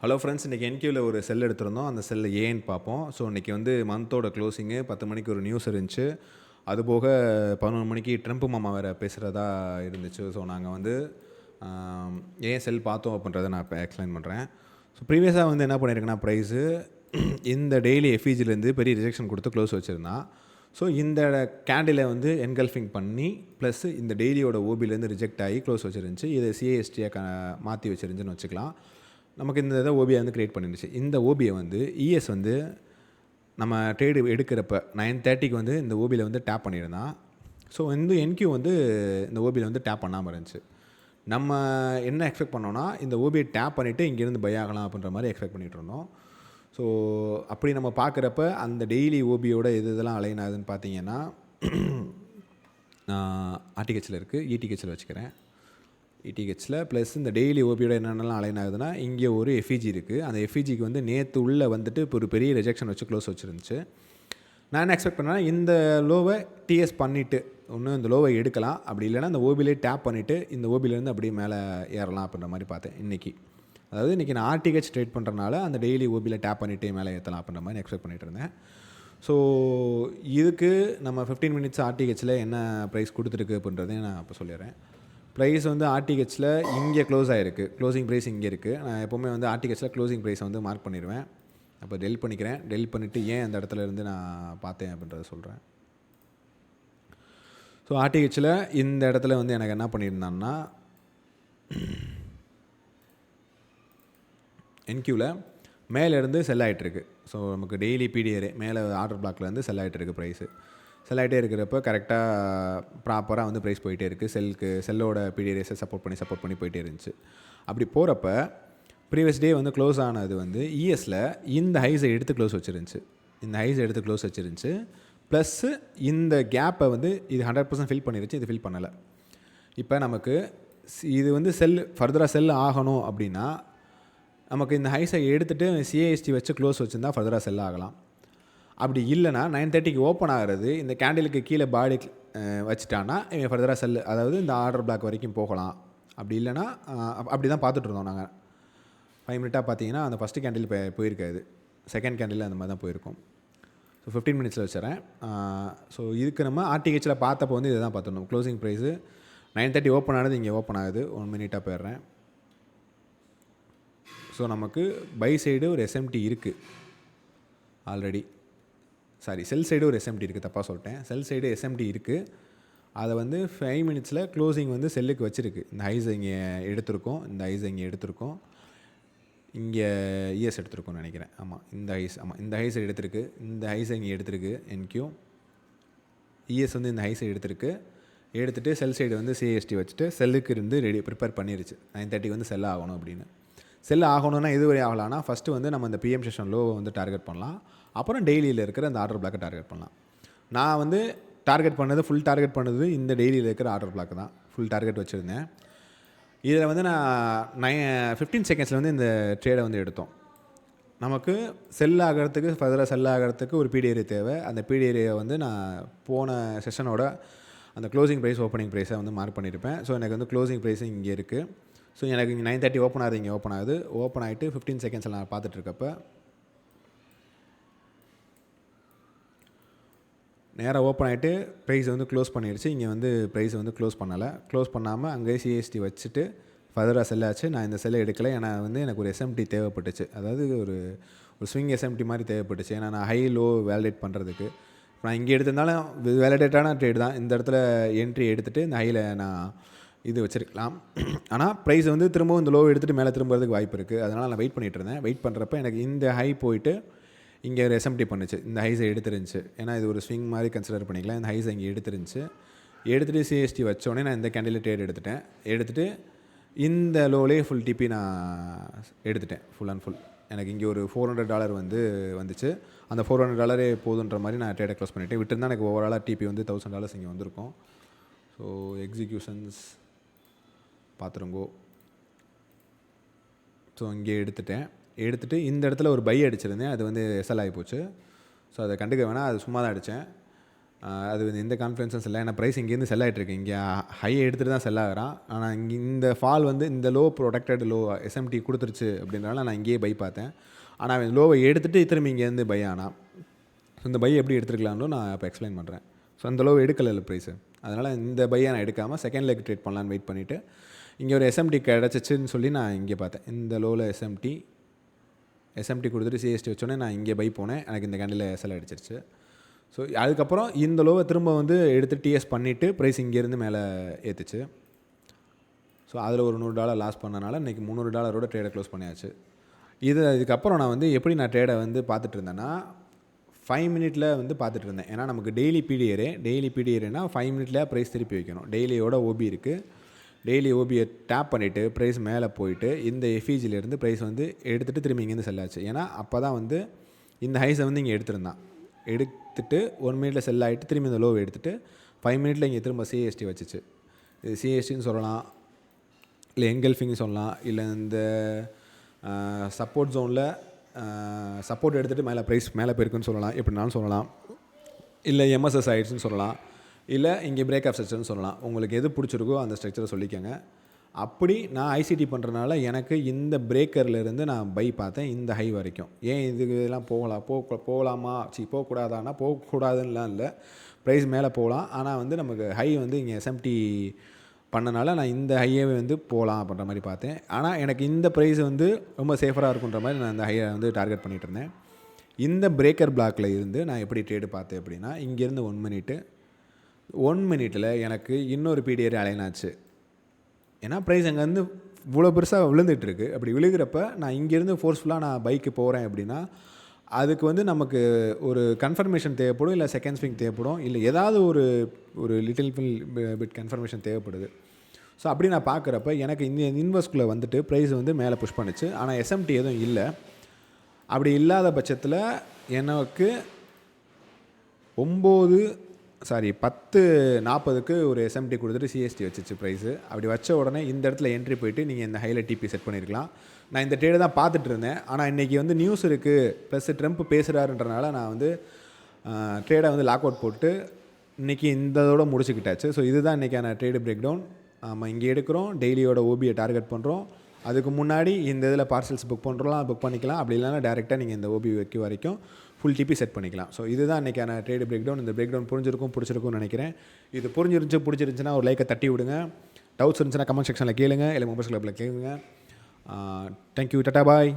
Hello friends, இன்றைக்கி என்கியூவில் ஒரு செல் எடுத்திருந்தோம். அந்த செல்லை ஏன்னு பார்ப்போம். ஸோ இன்றைக்கி வந்து மந்தோட க்ளோசிங்கு 10 மணிக்கு ஒரு நியூஸ் இருந்துச்சு. அதுபோக 11 மணிக்கு ட்ரம்ப் மாமா வேறு பேசுகிறதா இருந்துச்சு. ஸோ நாங்கள் வந்து ஏன் செல் பார்த்தோம் அப்படின்றத நான் இப்போ எக்ஸ்பிளைன் பண்ணுறேன். ஸோ ப்ரீவியஸாக வந்து என்ன பண்ணியிருக்கேன்னா ப்ரைஸு இந்த டெய்லி எஃப்இஜிலேருந்து பெரிய ரிஜெக்ஷன் கொடுத்து க்ளோஸ் வச்சுருந்தான். ஸோ இந்த கேண்டிலை வந்து என்கல்ஃபிங் பண்ணி ப்ளஸ் இந்த டெய்லியோட ஓபிலேருந்து ரிஜெக்ட் ஆகி க்ளோஸ் வச்சுருந்துச்சு. இதை சிஏஎஸ்டியாக மாற்றி வச்சுருந்துச்சுன்னு வச்சுக்கலாம். நமக்கு இந்த இதை ஓபியை வந்து க்ரியேட் பண்ணிருந்துச்சு. இந்த ஓபியை வந்து இஎஸ் வந்து நம்ம ட்ரேடு எடுக்கிறப்ப 9:30க்கு வந்து இந்த ஓபியில் வந்து டேப் பண்ணியிருந்தான். ஸோ வந்து என்கியூ வந்து இந்த ஓபியில் வந்து டேப் பண்ணாமல் இருந்துச்சு. நம்ம என்ன எக்ஸ்பெக்ட் பண்ணோன்னா, இந்த ஓபியை டேப் பண்ணிவிட்டு இங்கேருந்து பை ஆகலாம் அப்படின்ற மாதிரி எக்ஸ்பெக்ட் பண்ணிகிட்டு இருந்தோம். ஸோ அப்படி நம்ம பார்க்குறப்ப அந்த டெய்லி ஓபியோட இதெல்லாம் அலைன் ஆகுதுன்னு பார்த்தீங்கன்னா, ஆர்டிஹெச்சில் இருக்குது, இடிஹெச்சில் வச்சுக்கிறேன். இடிஹெச்சில் ப்ளஸ் இந்த டெய்லி ஓபியோட என்னென்னலாம் அலைன் ஆகுதுன்னா, இங்கே ஒரு எஃப்இஜி இருக்குது. அந்த எஃப்இஜிக்கு வந்து நேற்று உள்ளே வந்துட்டு இப்போ ஒரு பெரிய ரிஜெக்ஷன் வச்சு க்ளோஸ் வச்சுருந்துச்சு. நான் என்ன எக்ஸ்பெக்ட் பண்ணேன்னா, இந்த லோவை டிஎஸ் பண்ணிவிட்டு ஒன்று இந்த லோவை எடுக்கலாம், அப்படி இல்லைனா இந்த ஓபிலே டேப் பண்ணிவிட்டு இந்த ஓபிலேருந்து அப்படியே மேலே ஏறலாம் அப்படின்ற மாதிரி பார்த்தேன் இன்றைக்கி. அதாவது இன்றைக்கி நான் ஆர்டிஹெச் ட்ரேட் பண்ணுறனால அந்த டெய்லி ஓபியில் டேப் பண்ணிவிட்டு மேலே ஏற்றலாம் அப்படின்ற மாதிரி எக்ஸ்பெக்ட் பண்ணிகிட்டு இருந்தேன். ஸோ இதுக்கு நம்ம 15 மினிட்ஸ் ஆர்டிஹெச்சில் என்ன ப்ரைஸ் கொடுத்துருக்கு அப்படின்றதையும் நான் இப்போ சொல்லிடுறேன். ப்ரைஸ் வந்து ஆர்டிஹெச்சில் இங்கே க்ளோஸ் ஆகிருக்கு. க்ளோசிங் ப்ரைஸ் இங்கே இருக்குது. நான் எப்போவுமே வந்து ஆர்டிஹெச்சில் க்ளோசிங் ப்ரைஸை வந்து மார்க் பண்ணிடுவேன். அப்போ டெலிட் பண்ணிக்கிறேன். டெலிட் பண்ணிவிட்டு ஏன் அந்த இடத்துல இருந்து நான் பார்த்தேன் அப்படின்றத சொல்கிறேன். ஸோ ஆர்டிஹெச்சில் இந்த இடத்துல வந்து எனக்கு என்ன பண்ணியிருந்தான்னா, என்கியூவில் மேலேருந்து செல் ஆகிட்டுருக்கு. ஸோ நமக்கு டெய்லி பிடிஆர் மேலே ஆர்டர் பிளாக்லேருந்து செல் ஆகிட்டுருக்கு ப்ரைஸு. செல் ஆகிட்டே இருக்கிறப்ப கரெக்டாக ப்ராப்பராக வந்து ப்ரைஸ் போயிட்டே இருக்குது. செல்லோட பிடிஆர்எஸை சப்போர்ட் பண்ணி போயிட்டே இருந்துச்சு. அப்படி போகிறப்ப ப்ரீவியஸ் டே வந்து க்ளோஸ் ஆனது வந்து இஎஸில் இந்த ஹைஸை எடுத்து க்ளோஸ் வச்சுருந்துச்சு. ப்ளஸ்ஸு இந்த கேப்பை வந்து இது 100% ஃபில் பண்ணிருச்சு. இது ஃபில் பண்ணலை. இப்போ நமக்கு இது வந்து ஃபர்தராக செல் ஆகணும் அப்படின்னா, நமக்கு இந்த ஹைஸை எடுத்துகிட்டு சிஏஎஸ்டி வச்சு க்ளோஸ் வச்சுருந்தா ஃபர்தராக செல் ஆகலாம். அப்படி இல்லைனா 9:30க்கு ஓப்பன் ஆகிறது இந்த கேண்டிலுக்கு கீழே பாடி வச்சுட்டான்னா இவன் ஃபர்தராக செல், அதாவது இந்த ஆர்டர் பிளாக் வரைக்கும் போகலாம். அப்படி இல்லைனா அப்படி தான் பார்த்துட்டு இருந்தோம் நாங்கள். 5 மினிட்டாக பார்த்தீங்கன்னா அந்த ஃபஸ்ட்டு கேண்டில் போயிருக்காது, செகண்ட் கேண்டில் அந்த மாதிரி தான் போயிருக்கும். ஸோ 15 மினிட்ஸில் வச்சுறேன். ஸோ இதுக்கு நம்ம ஆர்டிஹெச்சில் பார்த்தப்போ வந்து இதை தான் பார்த்துருந்தோம். க்ளோசிங் ப்ரைஸு 9:30 ஓப்பன் ஆனது இங்கே ஓப்பன் ஆகுது. 1 மினிட்டாக போயிடுறேன். ஸோ நமக்கு பை சைடு ஒரு எஸ்எம்டி இருக்குது ஆல்ரெடி. செல் சைடு ஒரு எஸ்எம்டி இருக்குது, தப்பாக சொல்லிட்டேன். செல் சைடு எஸ்எம்டி இருக்குது. அதை வந்து 5 மினிட்ஸில் க்ளோசிங் வந்து செல்லுக்கு வச்சுருக்கு. இந்த ஹைஸை இங்கே எடுத்திருக்கோம், இங்கே இஎஸ் எடுத்திருக்கோம்னு நினைக்கிறேன். இந்த ஹைஸை எடுத்திருக்கு. இந்த ஹைஸை இங்கே எடுத்திருக்கு என்கியூ. இஎஸ் வந்து இந்த ஹைஸை எடுத்துகிட்டு செல் சைடு வந்து சிஎஸ்டி வச்சுட்டு செல்லுக்கு இருந்து ப்ரிப்பேர் பண்ணிருச்சு. 9:30 வந்து செல் ஆகணும் அப்படின்னு. செல் ஆகணும்னா இதுவரை ஆகலாம்னா ஃபஸ்ட்டு வந்து நம்ம இந்த பிஎம் செஷன் லோவை வந்து டார்கெட் பண்ணலாம். அப்புறம் டெய்லியில் இருக்கிற அந்த ஆர்டர் பிளாக்கை டார்கெட் பண்ணலாம். நான் வந்து ஃபுல் டார்கெட் பண்ணது இந்த டெய்லியில் இருக்கிற ஆர்டர் பிளாக் தான் ஃபுல் டார்கெட் வச்சுருந்தேன். இதில் வந்து நான் 15 செகண்ட்ஸில் வந்து இந்த ட்ரேடை வந்து எடுத்தோம். நமக்கு ஃபர்தராக செல் ஆகிறதுக்கு ஒரு பிடிஏரியா தேவை. அந்த பிடிஏரியை வந்து நான் போன செஷனோட அந்த க்ளோசிங் ப்ரைஸ் ஓப்பனிங் ப்ரைஸை வந்து மார்க் பண்ணியிருப்பேன். ஸோ எனக்கு வந்து க்ளோசிங் ப்ரைஸு இங்கே இருக்குது. ஸோ எனக்கு இங்கே 9:30 ஓப்பன் ஆகுது, இங்கே ஓப்பன் ஆகுது. ஓப்பன் ஆகிட்டு 15 செகண்ட்ஸில் நான் பார்த்துட்ருக்கப்ப நேராக ஓப்பன் ஆகிட்டு ப்ரைஸ் வந்து க்ளோஸ் பண்ணிடுச்சு. இங்கே வந்து ப்ரைஸ் வந்து க்ளோஸ் பண்ணாமல் அங்கேயே சிஎஸ்டி வச்சுட்டு ஃபர்தராக செல் ஆச்சு. நான் இந்த செல்லை எடுக்கலை. ஏன்னா வந்து எனக்கு ஒரு எஸ்எம்டி தேவைப்பட்டுச்சு. அதாவது ஒரு ஸ்விங் எஸ்எம்டி மாதிரி தேவைப்பட்டுச்சு. ஏன்னா நான் ஹை லோ வேலிடேட் பண்ணுறதுக்கு. நான் இங்கே எடுத்திருந்தாலும் வேலிடேட்டான ட்ரேட் தான். இந்த இடத்துல என்ட்ரி எடுத்துகிட்டு இந்த ஹையில் நான் இது வச்சுருக்கலாம். ஆனால் ப்ரைஸ் வந்து திரும்பவும் இந்த லோ எடுத்துகிட்டு மேலே திரும்புறதுக்கு வாய்ப்பு இருக்குது. அதனால் நான் வெயிட் பண்ணிகிட்டு இருந்தேன். வெயிட் பண்ணுறப்ப எனக்கு இந்த ஹை போயிட்டு இங்கே ஒரு எஸ்எம்டி பண்ணுச்சு. இந்த ஹைஸை எடுத்துருந்துச்சு. ஏன்னா இது ஒரு ஸ்விங் மாதிரி கன்சிடர் பண்ணிக்கலாம். இந்த ஹைஸை இங்கே எடுத்துகிட்டு சிஎஸ்டி வச்சோடனே நான் இந்த கேண்டில் ட்ரேட் எடுத்துகிட்டு இந்த லோலே ஃபுல் டிபி நான் எடுத்துட்டேன். ஃபுல் அண்ட் ஃபுல் எனக்கு இங்கே ஒரு $400 வந்துச்சு. அந்த $400 போதுன்ற மாதிரி நான் ட்ரேடை க்ளோஸ் பண்ணிவிட்டேன். விட்டுருந்தா எனக்கு ஓவராலாக டிபி வந்து $1000 இங்கே வந்திருக்கும். So executions பார்த்துருங்கோ. ஸோ இங்கே எடுத்துகிட்டு இந்த இடத்துல ஒரு பை அடிச்சிருந்தேன். அது வந்து எஸ்எல் ஆகி போச்சு. ஸோ அதை கண்டுக்க வேணாம், அது சும்மா தான் அடித்தேன். அது எந்த கான்ஃபிடன்ஸும் இல்லை. ஏன்னா ப்ரைஸ் இங்கேருந்து செல் ஆகிட்டுருக்கு. இங்கே ஹையை எடுத்துகிட்டு தான் செல் ஆகிறான். ஆனால் இங்கே இந்த ஃபால் வந்து இந்த லோ ப்ரொடெக்டட் லோ எஸ்எம்டி கொடுத்துருச்சு அப்படின்றனால நான் இங்கேயே பை பார்த்தேன். ஆனால் அவன் லோவை எடுத்துகிட்டு திரும்பி இங்கேருந்து பை ஆனான். ஸோ இந்த பை எப்படி எடுத்துருக்கலான்னு நான் இப்போ எக்ஸ்பிளைன் பண்ணுறேன். ஸோ அந்த லோவை எடுக்கலை ப்ரைஸு. அதனால் இந்த பையை நான் எடுக்காமல் செகண்ட் லெக் ட்ரேட் பண்ணலான்னு வெயிட் பண்ணிவிட்டு இங்கே ஒரு எஸ்எம்டி கிடச்சிச்சின்னு சொல்லி நான் இங்கே பார்த்தேன். இந்த லோவில் எஸ்எம்டி கொடுத்துட்டு சிஎஸ்டி வச்சோன்னே நான் இங்கே பை போனேன். எனக்கு இந்த கேண்டில் எஸ்எல் அடிச்சிருச்சு. ஸோ அதுக்கப்புறம் இந்த லோவை திரும்ப வந்து எடுத்து டிஎஸ் பண்ணிவிட்டு ப்ரைஸ் இங்கேருந்து மேலே ஏற்றுச்சு. ஸோ அதில் ஒரு $100 லாஸ் பண்ணனால இன்றைக்கி $300 ட்ரேடை க்ளோஸ் பண்ணியாச்சு. இதுக்கப்புறம் நான் வந்து எப்படி நான் ட்ரேடை வந்து பார்த்துட்டு இருந்தேன்னா 5 மினிட்டில் வந்து பார்த்துட்டு இருந்தேன். ஏன்னா நமக்கு டெய்லி பிடிஏனா 5 மினிட்ல ப்ரைஸ் திருப்பி வைக்கணும். டெய்லியோட ஓபி இருக்குது. டெய்லி ஓபியை டேப் பண்ணிவிட்டு ப்ரைஸ் மேலே போயிட்டு இந்த எஃபிஜிலேருந்து ப்ரைஸ் வந்து எடுத்துகிட்டு திரும்பி இங்கேருந்து செல்லாச்சு. ஏன்னா அப்போ தான் வந்து இந்த ஹைஸை வந்து இங்கே எடுத்துட்டு 1 மினிட்டில் செல் ஆகிட்டு திரும்பி இந்த லோவை எடுத்துகிட்டு 5 மினிட்டில் இங்கே திரும்ப சிஎஸ்டி வச்சுச்சு. இது சிஎஸ்டின்னு சொல்லலாம், இல்லை எங்கல்ஃபிங்னு சொல்லலாம், இல்லை இந்த சப்போர்ட் ஜோனில் சப்போர்ட் எடுத்துகிட்டு மேலே போயிருக்குன்னு சொல்லலாம், எப்படினாலும் சொல்லலாம். இல்லை எம்எஸ்எஸ் ஆயிடுச்சுன்னு சொல்லலாம், இல்லை இங்கே பிரேக் ஆஃப் ஸ்ட்ரக்சர்னு சொல்லலாம். உங்களுக்கு எது பிடிச்சிருக்கோ அந்த ஸ்ட்ரக்சரை சொல்லிக்கோங்க. அப்படி நான் ஐசிடி பண்ணுறதுனால எனக்கு இந்த பிரேக்கர்லேருந்து நான் பை பார்த்தேன் இந்த ஹை வரைக்கும். ஏன் இதெல்லாம் போகலாமா போகக்கூடாதானா போகக்கூடாதுன்னெலாம் இல்லை. ப்ரைஸ் மேலே போகலாம். ஆனால் வந்து நமக்கு ஹை வந்து இங்கே எஸ்எம்டி பண்ணனால நான் இந்த ஹையை வந்து போகலாம் அப்படின்ற மாதிரி பார்த்தேன். ஆனால் எனக்கு இந்த ப்ரைஸ் வந்து ரொம்ப சேஃபராக இருக்குன்ற மாதிரி நான் இந்த ஹையை வந்து டார்கெட் பண்ணிகிட்டு இருந்தேன். இந்த பிரேக்கர் பிளாக்கில் இருந்து நான் எப்படி ட்ரேடு பார்த்தேன் அப்படின்னா, இங்கேருந்து 1 மினிட்டில் எனக்கு இன்னொரு பிடிஏ அலைன் ஆச்சு. ஏன்னா ப்ரைஸ் அங்கே வந்து இவ்வளோ பெருசாக விழுந்துட்டுருக்கு. அப்படி விழுகிறப்ப நான் இங்கேருந்து ஃபோர்ஸ்ஃபுல்லாக நான் பைக்கு போகிறேன் அப்படின்னா அதுக்கு வந்து நமக்கு ஒரு கன்ஃபர்மேஷன் தேவைப்படும், இல்லை செகண்ட் ஸ்விங் தேவைப்படும், இல்லை ஏதாவது ஒரு லிட்டில் பிட் கன்ஃபர்மேஷன் தேவைப்படுது. ஸோ அப்படி நான் பார்க்குறப்ப எனக்கு இந்த இன்வெஸ்ட்குள்ளே வந்துட்டு ப்ரைஸ் வந்து மேலே புஷ் பண்ணிச்சு. ஆனால் எஸ்எம்டி எதுவும் இல்லை. அப்படி இல்லாத பட்சத்தில் எனக்கு 10:40க்கு ஒரு எஸ்எம்டி கொடுத்துட்டு சிஎஸ்டி வச்சிச்சு ப்ரைஸு. அப்படி வச்ச உடனே இந்த இடத்துல என்ட்ரி போயிட்டு நீங்கள் இந்த ஹையில் டிபி செட் பண்ணியிருக்கலாம். நான் இந்த ட்ரேடு தான் பார்த்துட்டு இருந்தேன். ஆனால் இன்றைக்கி வந்து நியூஸ் இருக்குது, ப்ளஸ் ட்ரம்ப் பேசுகிறாருன்றனால நான் வந்து ட்ரேடை வந்து லாக் அவுட் போட்டு இன்றைக்கி இந்த முடிச்சுக்கிட்டாச்சு. ஸோ இதுதான் இன்றைக்கான ட்ரேடு பிரேக் டவுன். நம்ம இங்கே எடுக்கிறோம், டெய்லியோட ஓபியை டார்கெட் பண்ணுறோம். அதுக்கு முன்னாடி இந்த இதில் பார்சல்ஸ் புக் பண்ணிக்கலாம். அப்படி இல்லைனா டேரெக்டாக நீங்கள் இந்த ஓபி வைக்க வரைக்கும் ஃபுல் டிபி செட் பண்ணிக்கலாம். ஸோ இதுதான் இன்றைக்கான ட்ரேடு பிரேக் டவுன். இந்த பிரேக் டவுன் பிடிச்சிருக்கும்னு நினைக்கிறேன். இது பிடிச்சிருந்துச்சுன்னா ஒரு லைக்கை தட்டி விடுங்க. டவுட்ஸ் இருந்துச்சுன்னா கமெண்ட் செக்ஷனில் கேளுங்க, இல்லை மொபைல் கிளப்பில் கேளுங்க. தேங்க்யூ, டாடா, பாய்.